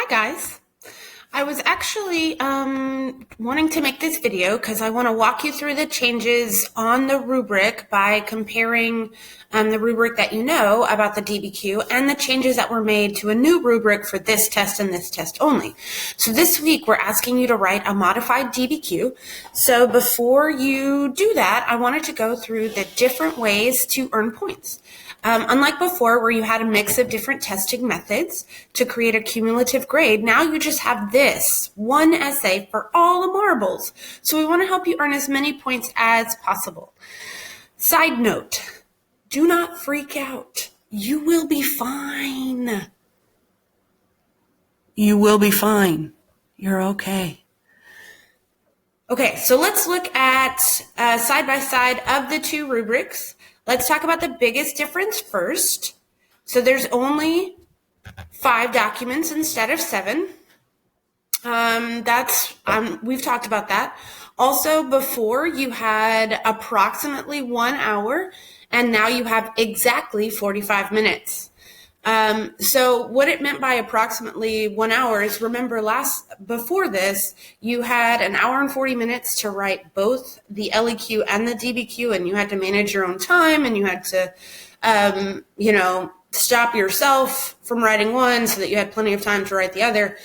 Hi guys. I was actually wanting to make this video because I want to walk you through the changes on the rubric by comparing the rubric that you know about the DBQ and the changes that were made to a new rubric for this test and this test only. So this week we're asking you to write a modified DBQ. So before you do that, I wanted to go through the different ways to earn points. Unlike before where you had a mix of different testing methods to create a cumulative grade, now you just have this one essay for all the marbles. So we want to help you earn as many points as possible. Side note, do not freak out. You will be fine. You will be fine. You're okay. Okay, so let's look at side by side of the two rubrics. Let's talk about the biggest difference first. So there's only 5 documents instead of 7. We've talked about that. Also, before you had approximately 1 hour, and now you have exactly 45 minutes. So what it meant by approximately 1 hour is, remember before this, you had an hour and 40 minutes to write both the LEQ and the DBQ, and you had to manage your own time, and you had to, stop yourself from writing one so that you had plenty of time to write the other.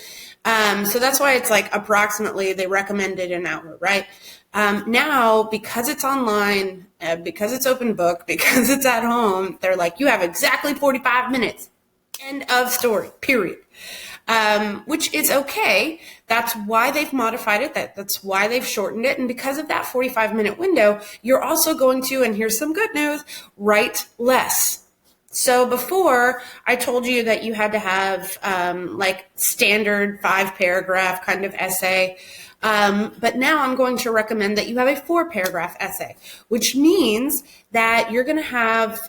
So that's why it's like approximately, they recommended an hour, right? Now, because it's online, because it's open book, because it's at home, they're like, you have exactly 45 minutes. End of story, period. Which is okay. That's why they've modified it. That's why they've shortened it. And because of that 45-minute window, you're also going to, and here's some good news, write less. So before, I told you that you had to have standard 5-paragraph kind of essay. But now I'm going to recommend that you have a 4-paragraph essay, which means that you're going to have,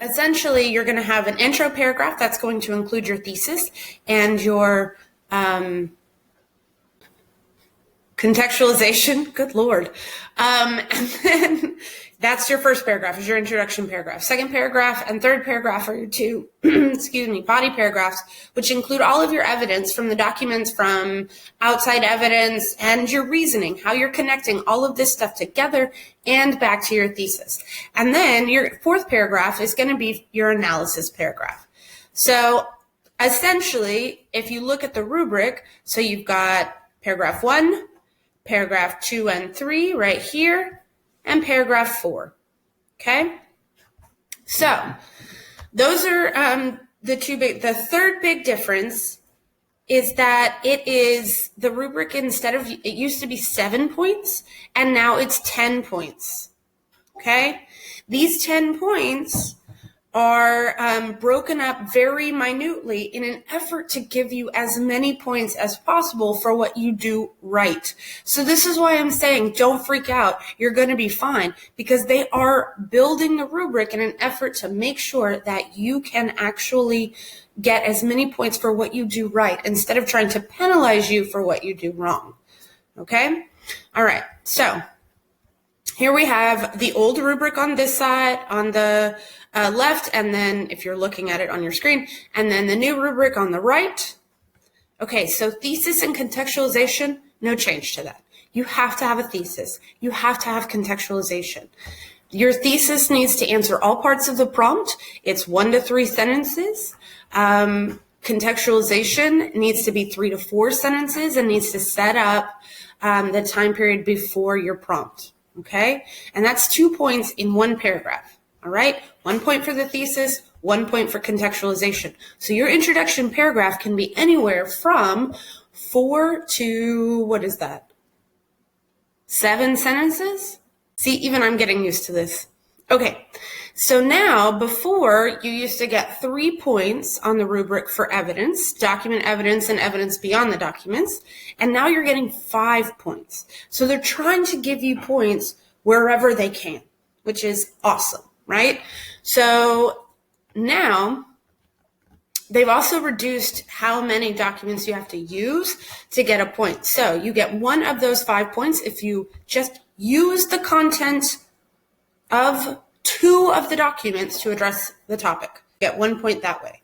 essentially, you're going to have an intro paragraph that's going to include your thesis and your contextualization. Good Lord. And then that's your first paragraph, is your introduction paragraph. Second paragraph and third paragraph are your two, body paragraphs, which include all of your evidence from the documents, from outside evidence, and your reasoning, how you're connecting all of this stuff together and back to your thesis. And then your fourth paragraph is going to be your analysis paragraph. So essentially, if you look at the rubric, so you've got paragraph 1, paragraph 2 and 3 right here, and paragraph 4. Okay? So those are the third big difference is that it is the rubric, it used to be 7 points, and now it's 10 points. Okay? These 10 points are broken up very minutely in an effort to give you as many points as possible for what you do right. So this is why I'm saying don't freak out. You're going to be fine, because they are building the rubric in an effort to make sure that you can actually get as many points for what you do right instead of trying to penalize you for what you do wrong. Okay? All right. So here we have the old rubric on this side, on the left, and then if you're looking at it on your screen, and then the new rubric on the right. Okay, so thesis and contextualization, no change to that. You have to have a thesis. You have to have contextualization. Your thesis needs to answer all parts of the prompt. It's 1 to 3 sentences. Contextualization needs to be 3 to 4 sentences and needs to set up the time period before your prompt. Okay, and that's 2 points in 1 paragraph. All right, 1 point for the thesis, 1 point for contextualization. So your introduction paragraph can be anywhere from 4 to, 7 sentences? See, even I'm getting used to this. Okay, so now before you used to get 3 points on the rubric for evidence, document evidence and evidence beyond the documents, and now you're getting 5 points. So they're trying to give you points wherever they can, which is awesome. Right? So now they've also reduced how many documents you have to use to get a point. So you get 1 of those 5 points if you just use the content of 2 of the documents to address the topic. You get 1 point that way.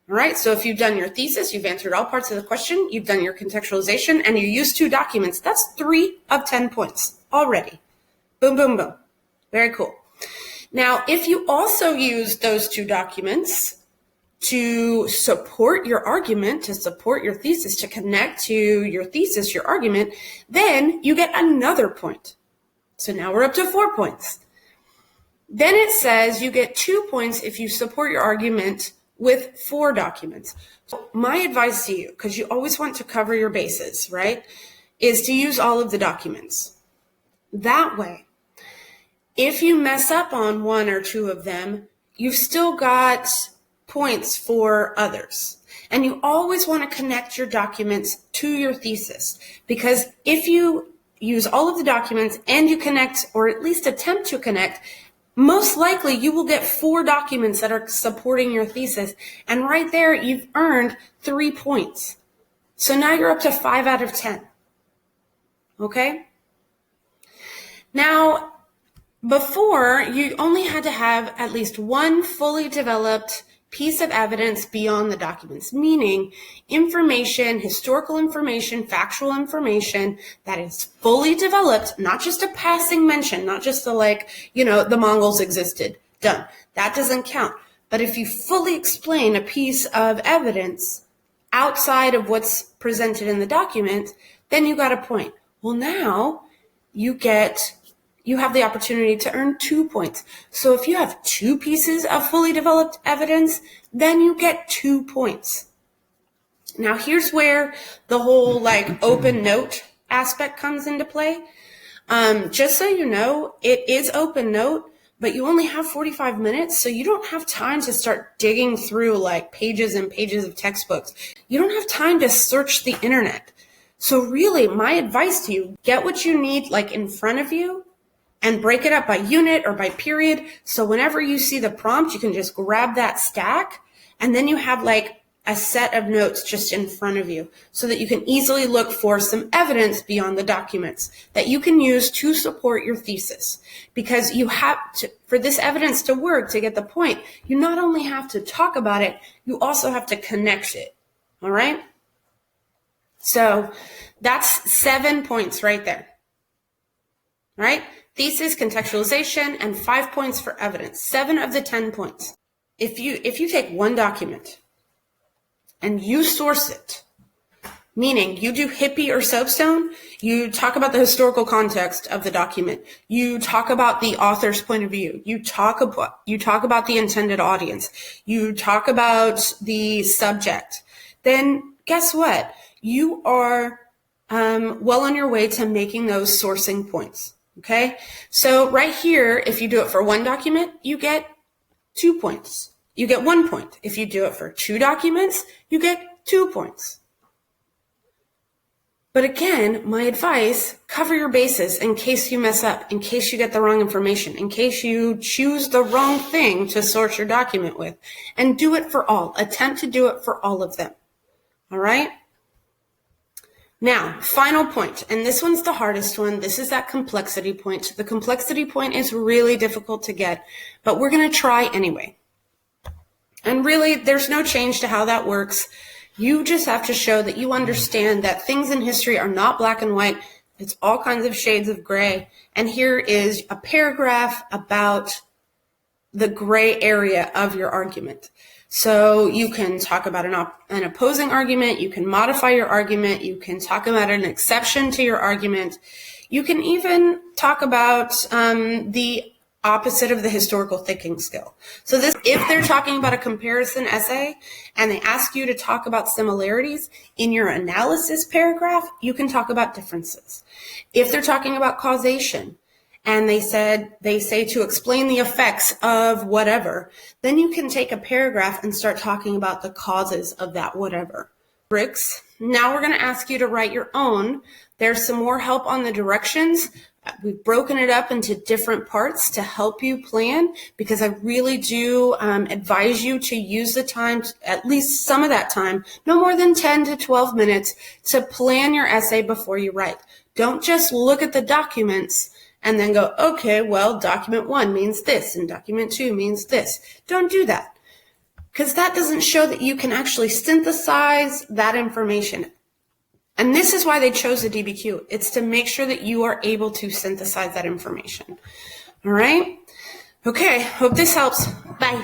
All right, so if you've done your thesis, you've answered all parts of the question, you've done your contextualization, and you use 2 documents, that's 3 of 10 points already. Boom, boom, boom. Very cool. Now, if you also use those 2 documents to support your argument, to support your thesis, to connect to your thesis, your argument, then you get another point. So now we're up to 4 points. Then it says you get 2 points if you support your argument with 4 documents. So my advice to you, because you always want to cover your bases, right, is to use all of the documents. That way, if you mess up on 1 or 2 of them, you've still got points for others. And you always want to connect your documents to your thesis, because if you use all of the documents and you connect, or at least attempt to connect, most likely you will get 4 documents that are supporting your thesis. And right there, you've earned 3 points. So now you're up to 5 out of 10. Okay? Now, before, you only had to have at least 1 fully developed piece of evidence beyond the documents, meaning information, historical information, factual information that is fully developed, not just a passing mention, not just the the Mongols existed, done. That doesn't count. But if you fully explain a piece of evidence outside of what's presented in the document, then you got a point. Well, now you have the opportunity to earn 2 points. So if you have 2 pieces of fully developed evidence, then you get 2 points. Now here's where the whole open note aspect comes into play. Just so you know, it is open note, but you only have 45 minutes, so you don't have time to start digging through pages and pages of textbooks. You don't have time to search the internet. So really, my advice to you, get what you need in front of you, and break it up by unit or by period. So whenever you see the prompt, you can just grab that stack, and then you have a set of notes just in front of you so that you can easily look for some evidence beyond the documents that you can use to support your thesis. Because you have to, for this evidence to work, to get the point, you not only have to talk about it, you also have to connect it. All right? So that's 7 points right there. Right? Thesis, contextualization, and 5 points for evidence. 7 of the 10 points. If you take 1 document and you source it, meaning you do hippie or soapstone, you talk about the historical context of the document, you talk about the author's point of view, you talk about the intended audience, you talk about the subject, then guess what? You are well on your way to making those sourcing points. Okay, so right here, if you do it for 1 document, you get 2 points. You get 1 point. If you do it for 2 documents, you get 2 points. But again, my advice, cover your bases in case you mess up, in case you get the wrong information, in case you choose the wrong thing to source your document with, and do it for all. Attempt to do it for all of them. All right? Now, final point, and this one's the hardest one. This is that complexity point. The complexity point is really difficult to get, but we're going to try anyway. And really, there's no change to how that works. You just have to show that you understand that things in history are not black and white. It's all kinds of shades of gray. And here is a paragraph about the gray area of your argument. So you can talk about an opposing argument, you can modify your argument, you can talk about an exception to your argument, you can even talk about the opposite of the historical thinking skill. So this, if they're talking about a comparison essay and they ask you to talk about similarities in your analysis paragraph, you can talk about differences. If they're talking about causation, and they say to explain the effects of whatever, then you can take a paragraph and start talking about the causes of that whatever. Rubrics. Now we're going to ask you to write your own. There's some more help on the directions. We've broken it up into different parts to help you plan, because I really do advise you to use the time, at least some of that time, no more than 10 to 12 minutes, to plan your essay before you write. Don't just look at the documents and then go, okay, well, document 1 means this and document 2 means this. Don't do that. because that doesn't show that you can actually synthesize that information. And this is why they chose the DBQ. It's to make sure that you are able to synthesize that information. All right? Okay, hope this helps. Bye.